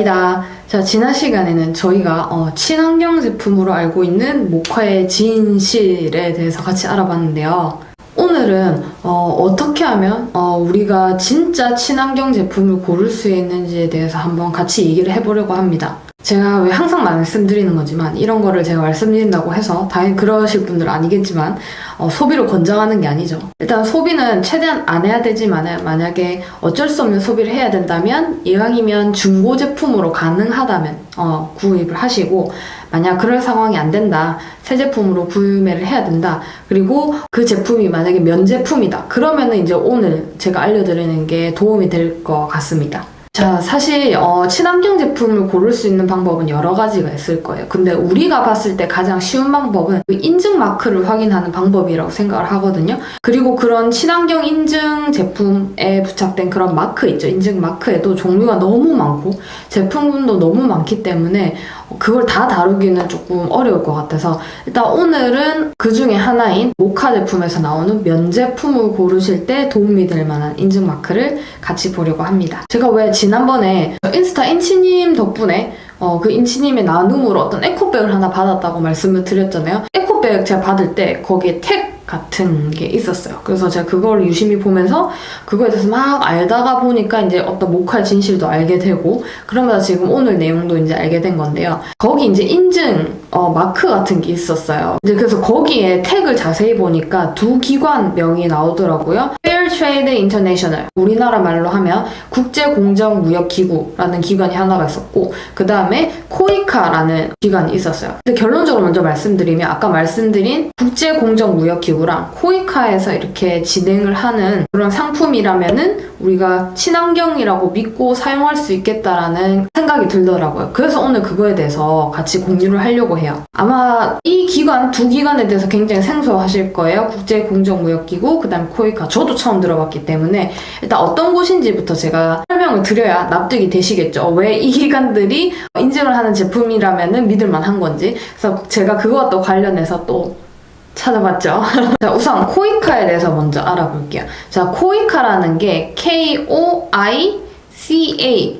반갑습니다. 자, 지난 시간에는 저희가 친환경 제품으로 알고 있는 모카의 진실에 대해서 같이 알아봤는데요. 오늘은 어떻게 하면 우리가 진짜 친환경 제품을 고를 수 있는지에 대해서 한번 같이 얘기를 해보려고 합니다. 제가 왜 항상 말씀드리는 거지만 이런 거를 제가 말씀드린다고 해서 당연히 그러실 분들은 아니겠지만 소비를 권장하는 게 아니죠. 일단 소비는 최대한 안 해야 되지만 만약에 어쩔 수 없는 소비를 해야 된다면 이왕이면 중고 제품으로 가능하다면 구입을 하시고, 만약 그럴 상황이 안 된다, 새 제품으로 구매를 해야 된다, 그리고 그 제품이 만약에 면제품이다, 그러면은 이제 오늘 제가 알려드리는 게 도움이 될 것 같습니다. 자, 사실 친환경 제품을 고를 수 있는 방법은 여러 가지가 있을 거예요. 근데 우리가 봤을 때 가장 쉬운 방법은 그 인증 마크를 확인하는 방법이라고 생각을 하거든요. 그리고 그런 친환경 인증 제품에 부착된 그런 마크 있죠. 인증 마크에도 종류가 너무 많고 제품군도 너무 많기 때문에 그걸 다 다루기는 조금 어려울 것 같아서 일단 오늘은 그 중에 하나인 모카 제품에서 나오는 면제품을 고르실 때 도움이 될 만한 인증 마크를 같이 보려고 합니다. 제가 왜 지난번에 인스타 인치님 덕분에 그 인치님의 나눔으로 어떤 에코백을 하나 받았다고 말씀을 드렸잖아요. 에코백 제가 받을 때 거기에 택 같은 게 있었어요. 그래서 제가 그걸 유심히 보면서 그거에 대해서 막 알다가 보니까 이제 어떤 모카의 진실도 알게 되고, 그러면서 지금 오늘 내용도 이제 알게 된 건데요. 거기 이제 인증 마크 같은 게 있었어요. 이제 그래서 거기에 택을 자세히 보니까 두 기관 명이 나오더라고요. Fair Trade International, 우리나라 말로 하면 국제공정무역기구라는 기관이 하나가 있었고, 그 다음에 코이카라는 기관이 있었어요. 근데 결론적으로 먼저 말씀드리면 아까 말씀드린 국제공정무역기구랑 코이카에서 이렇게 진행을 하는 그런 상품이라면은 우리가 친환경이라고 믿고 사용할 수 있겠다라는 생각이 들더라고요. 그래서 오늘 그거에 대해서 같이 공유를 하려고 해요. 아마 이 기관, 두 기관에 대해서 굉장히 생소하실 거예요. 국제공정무역기구, 그 다음에 코이카. 저도 처음 들어봤기 때문에 일단 어떤 곳인지부터 제가 설명을 드려야 납득이 되시겠죠. 왜 이 기관들이 인증을 하는 제품이라면은 믿을만한 건지. 그래서 제가 그것과 또 관련해서 또 찾아봤죠. 자, 우선 코이카에 대해서 먼저 알아볼게요. 자, 코이카라는 게 KOICA,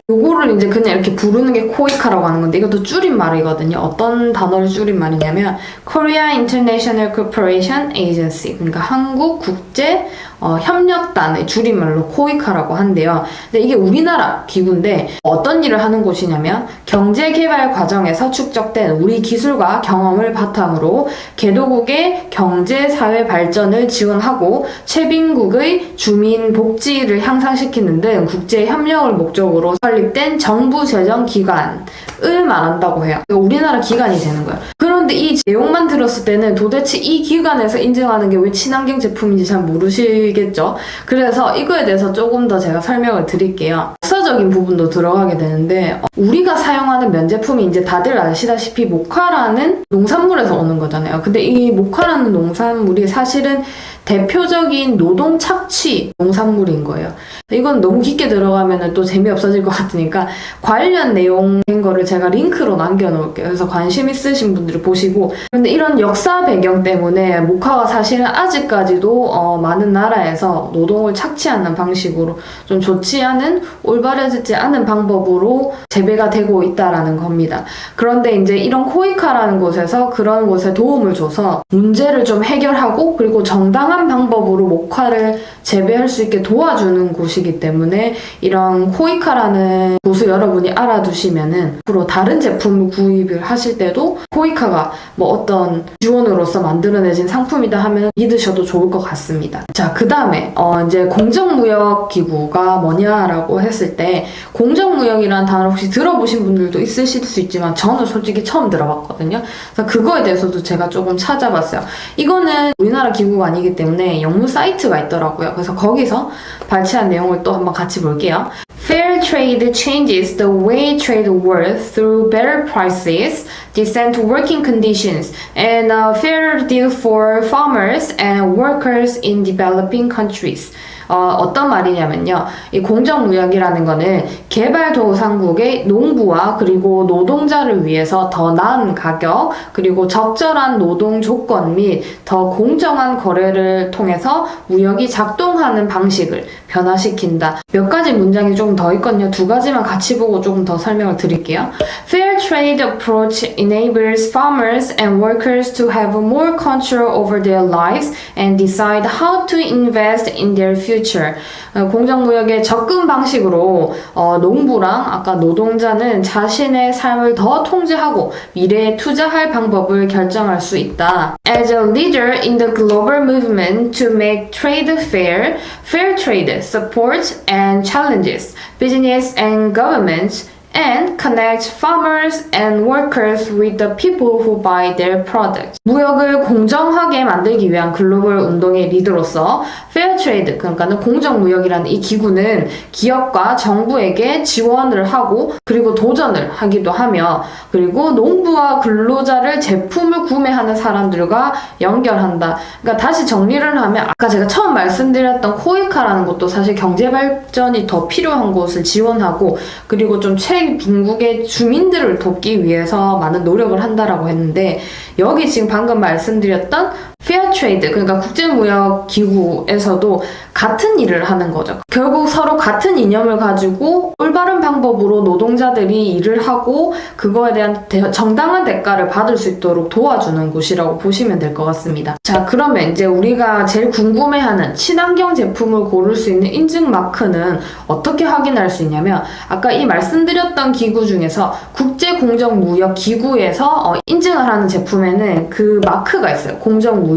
요거를 이제 그냥 이렇게 부르는 게 코이카라고 하는 건데, 이것도 줄임말이거든요. 어떤 단어를 줄임말이냐면 Korea International Cooperation Agency, 그러니까 한국 국제 협력단의 줄임말로 코이카라고 한대요. 근데 이게 우리나라 기구인데 어떤 일을 하는 곳이냐면 경제개발 과정에서 축적된 우리 기술과 경험을 바탕으로 개도국의 경제, 사회 발전을 지원하고 최빈국의 주민 복지를 향상시키는 등 국제 협력을 목적으로 설립된 정부 재정 기관을 말한다고 해요. 우리나라 기관이 되는 거예요. 그런데 이 내용만 들었을 때는 도대체 이 기관에서 인증하는 게 왜 친환경 제품인지 잘 모르시겠죠? 그래서 이거에 대해서 조금 더 제가 설명을 드릴게요. 역사적인 부분도 들어가게 되는데, 우리가 사용하는 면제품이 이제 다들 아시다시피 모카라는 농산물에서 오는 거잖아요. 근데 이 모카라는 농산물이 사실은 대표적인 노동 착취 농산물인 거예요. 이건 너무 깊게 들어가면 또 재미없어질 것 같으니까 관련 내용인 거를 제가 링크로 남겨놓을게요. 그래서 관심 있으신 분들이 보시고. 그런데 이런 역사 배경 때문에 모카가 사실은 아직까지도 많은 나라에서 노동을 착취하는 방식으로 좀 좋지 않은, 올바르지 않은 방법으로 재배가 되고 있다라는 겁니다. 그런데 이제 이런 코이카라는 곳에서 그런 곳에 도움을 줘서 문제를 좀 해결하고, 그리고 정당한 방법으로 모카를 재배할 수 있게 도와주는 곳이기 때문에 이런 코이카라는 곳을 여러분이 알아두시면은 앞으로 다른 제품을 구입을 하실 때도 코이카가 뭐 어떤 지원으로서 만들어내진 상품이다 하면 믿으셔도 좋을 것 같습니다. 자, 그 다음에 이제 공정무역기구가 뭐냐라고 했을 때, 공정무역이라는 단어 혹시 들어보신 분들도 있으실 수 있지만 저는 솔직히 처음 들어봤거든요. 그래서 그거에 대해서도 제가 조금 찾아봤어요. 이거는 우리나라 기구가 아니기 때문에 영문 사이트가 있더라고요. 그래서 거기서 발췌한 내용을 또 한번 같이 볼게요. Fair trade changes the way trade works through better prices, decent working conditions, and a fair deal for farmers and workers in developing countries. 어떤 말이냐면요. 이 공정무역이라는 거는 개발도상국의 농부와 그리고 노동자를 위해서 더 나은 가격, 그리고 적절한 노동 조건 및 더 공정한 거래를 통해서 무역이 작동하는 방식을 변화시킨다. 몇 가지 문장이 조금 더 있거든요. 두 가지만 같이 보고 조금 더 설명을 드릴게요. Fair trade approach enables farmers and workers to have more control over their lives and decide how to invest in their future. 공정무역의 접근 방식으로 농부랑 아까 노동자는 자신의 삶을 더 통제하고 미래에 투자할 방법을 결정할 수 있다. As a leader in the global movement to make trade fair, fair trade supports and challenges business and governments and connects farmers and workers with the people who buy their products. 무역을 공정하게 만들기 위한 글로벌 운동의 리더로서 Fair Trade, 그러니까는 공정무역이라는 이 기구는 기업과 정부에게 지원을 하고 그리고 도전을 하기도 하며 그리고 농부와 근로자를 제품을 구매하는 사람들과 연결한다. 그러니까 다시 정리를 하면 아까 제가 처음 말씀드렸던 코이카라는 것도 사실 경제발전이 더 필요한 곳을 지원하고 그리고 좀 빈국의 주민들을 돕기 위해서 많은 노력을 한다라고 했는데 여기 지금 방금 말씀드렸던 Fair Trade, 그러니까 국제무역기구에서도 같은 일을 하는 거죠. 결국 서로 같은 이념을 가지고 올바른 방법으로 노동자들이 일을 하고 그거에 대한 정당한 대가를 받을 수 있도록 도와주는 곳이라고 보시면 될 것 같습니다. 자, 그러면 이제 우리가 제일 궁금해하는 친환경 제품을 고를 수 있는 인증 마크는 어떻게 확인할 수 있냐면 아까 이 말씀드렸던 기구 중에서 국제공정무역기구에서 인증을 하는 제품에는 그 마크가 있어요. 공정무역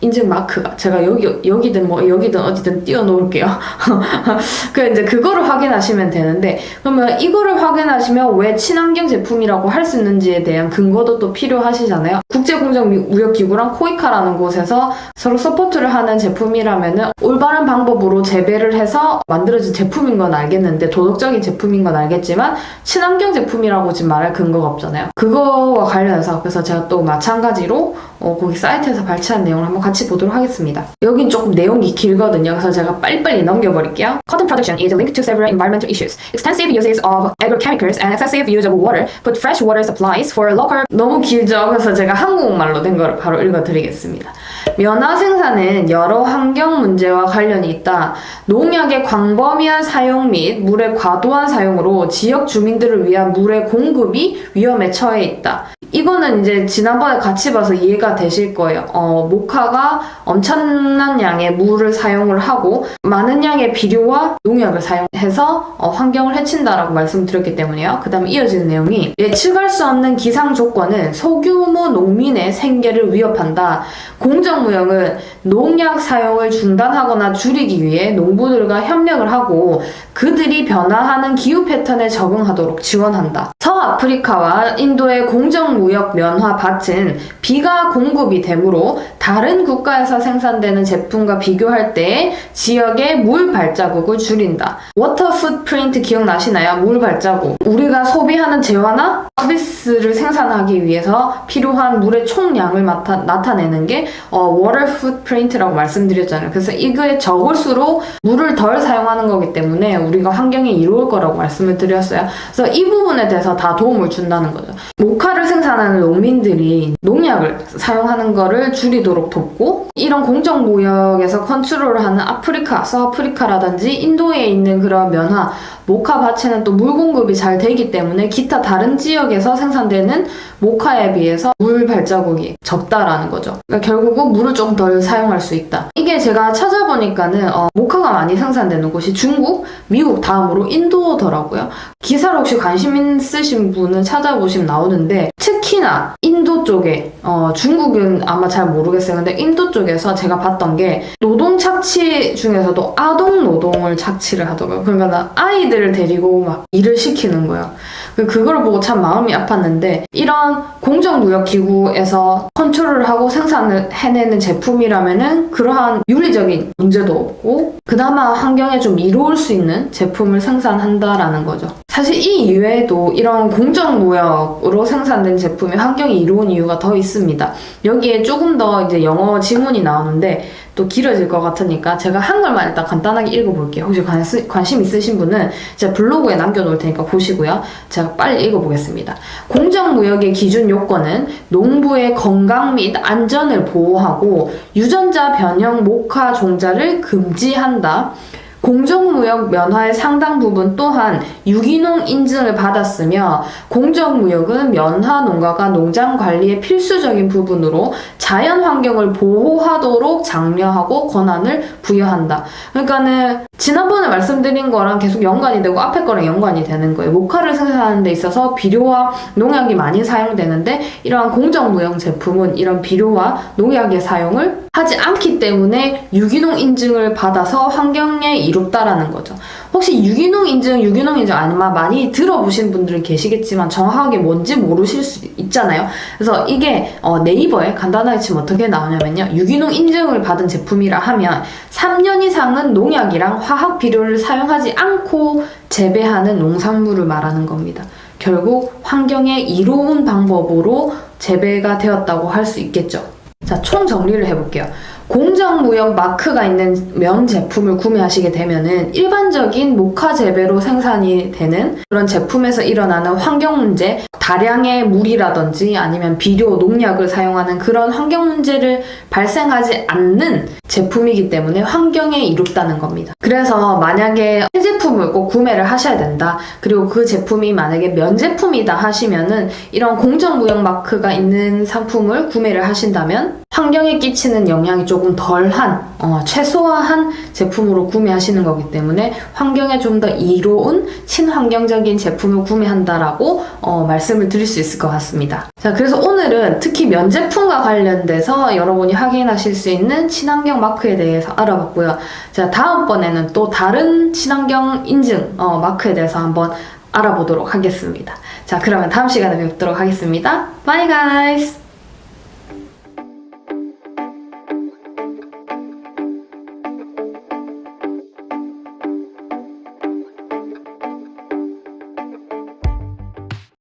인증 마크가 제가 여기든 어디든 띄워 놓을게요. 이제 그거를 확인하시면 되는데 그러면 이거를 확인하시면 왜 친환경 제품이라고 할 수 있는지에 대한 근거도 또 필요하시잖아요. 국제공정무역기구랑 코이카라는 곳에서 서로 서포트를 하는 제품이라면은 올바른 방법으로 재배를 해서 만들어진 제품인 건 알겠는데 도덕적인 제품인 건 알겠지만 친환경 제품이라고 지금 말할 근거가 없잖아요. 그거와 관련해서 그래서 제가 또 마찬가지로 거기 사이트에서 발췌한 내용을 한번 같이 보도록 하겠습니다. 여긴 조금 내용이 길거든요. 그래서 제가 빨리빨리 넘겨버릴게요. Cotton production is linked to several environmental issues. Extensive uses of agrochemicals and excessive use of water put fresh water supplies for local... 너무 길죠? 그래서 제가 한국말로 된 거를 바로 읽어드리겠습니다. 면화 생산은 여러 환경 문제와 관련이 있다. 농약의 광범위한 사용 및 물의 과도한 사용으로 지역 주민들을 위한 물의 공급이 위험에 처해 있다. 이거는 이제 지난번에 같이 봐서 이해가 되실 거예요. 모카가 엄청난 양의 물을 사용을 하고 많은 양의 비료와 농약을 사용해서 환경을 해친다라고 말씀드렸기 때문에요. 그 다음에 이어지는 내용이 예측할 수 없는 기상 조건은 소규모 농민의 생계를 위협한다. 공정무역은 농약 사용을 중단하거나 줄이기 위해 농부들과 협력을 하고 그들이 변화하는 기후 패턴에 적응하도록 지원한다. 서아프리카와 인도의 공정무역 면화 밭은 비가 공급이 되므로 다른 국가에서 생산되는 제품과 비교할 때 지역의 물 발자국을 줄인다. 워터 풋프린트 기억나시나요? 물 발자국. 우리가 소비하는 재화나 서비스를 생산하기 위해서 필요한 물의 총량을 나타내는 게 워터 풋프린트라고 말씀드렸잖아요. 그래서 이거에 적을수록 물을 덜 사용하는 거기 때문에 우리가 환경에 이로울 거라고 말씀을 드렸어요. 그래서 이 부분에 대해서 다 도움을 준다는 거죠. 모카를 생산하는 농민들이 농약을 사용하는 거를 줄이도록 돕고 이런 공정무역에서 컨트롤을 하는 아프리카, 서아프리카라든지 인도에 있는 그런 면화, 모카 밭에는 또 물 공급이 잘 되기 때문에 기타 다른 지역에서 생산되는 모카에 비해서 물 발자국이 적다라는 거죠. 그러니까 결국은 물을 좀 덜 사용할 수 있다. 이게 제가 찾아보니까는 모카가 많이 생산되는 곳이 중국, 미국 다음으로 인도더라고요. 기사를 혹시 관심 있으신 분은 찾아보시면 나오는데 특히나 인도 쪽에 중국은 아마 잘 모르겠어요. 근데 인도 쪽에서 제가 봤던 게 노동 착취 중에서도 아동 노동을 착취를 하더라고요. 그러니까 아이들을 데리고 막 일을 시키는 거예요. 그걸 보고 참 마음이 아팠는데 이런 공정무역기구에서 컨트롤을 하고 생산을 해내는 제품이라면은 그러한 윤리적인 문제도 없고 그나마 환경에 좀 이로울 수 있는 제품을 생산한다라는 거죠. 사실 이 이외에도 이런 공정무역으로 생산된 제품이 환경에 이로운 이유가 더 있습니다. 여기에 조금 더 이제 영어 지문이 나오는데 또 길어질 것 같으니까 제가 한글만 일단 간단하게 읽어볼게요. 혹시 관심 있으신 분은 제가 블로그에 남겨놓을 테니까 보시고요. 제가 빨리 읽어보겠습니다. 공정무역의 기준 요건은 농부의 건강 및 안전을 보호하고 유전자 변형 모카 종자를 금지한다. 공정무역 면화의 상당 부분 또한 유기농 인증을 받았으며 공정무역은 면화 농가가 농장 관리의 필수적인 부분으로 자연 환경을 보호하도록 장려하고 권한을 부여한다. 그러니까는 지난번에 말씀드린 거랑 계속 연관이 되고 앞에 거랑 연관이 되는 거예요. 모카를 생산하는 데 있어서 비료와 농약이 많이 사용되는데 이러한 공정무역 제품은 이런 비료와 농약의 사용을 하지 않기 때문에 유기농 인증을 받아서 환경에 이롭다라는 거죠. 혹시 유기농 인증 아마 많이 들어보신 분들은 계시겠지만 정확하게 뭔지 모르실 수 있잖아요. 그래서 이게 네이버에 간단하게 치면 어떻게 나오냐면요. 유기농 인증을 받은 제품이라 하면 3년 이상은 농약이랑 화학 비료를 사용하지 않고 재배하는 농산물을 말하는 겁니다. 결국 환경에 이로운 방법으로 재배가 되었다고 할 수 있겠죠. 자, 총 정리를 해볼게요. 공정무역 마크가 있는 면 제품을 구매하시게 되면은 일반적인 모카 재배로 생산이 되는 그런 제품에서 일어나는 환경 문제, 다량의 물이라든지 아니면 비료, 농약을 사용하는 그런 환경 문제를 발생하지 않는 제품이기 때문에 환경에 이롭다는 겁니다. 그래서 만약에 새 제품을 꼭 구매를 하셔야 된다. 그리고 그 제품이 만약에 면 제품이다 하시면은 이런 공정무역 마크가 있는 상품을 구매를 하신다면 환경에 끼치는 영향이 조금 덜한, 최소화한 제품으로 구매하시는 거기 때문에 환경에 좀 더 이로운 친환경적인 제품을 구매한다라고 말씀을 드릴 수 있을 것 같습니다. 자, 그래서 오늘은 특히 면 제품과 관련돼서 여러분이 확인하실 수 있는 친환경 마크에 대해서 알아봤고요. 자, 다음번에는 또 다른 친환경 인증 마크에 대해서 한번 알아보도록 하겠습니다. 자, 그러면 다음 시간에 뵙도록 하겠습니다. Bye guys!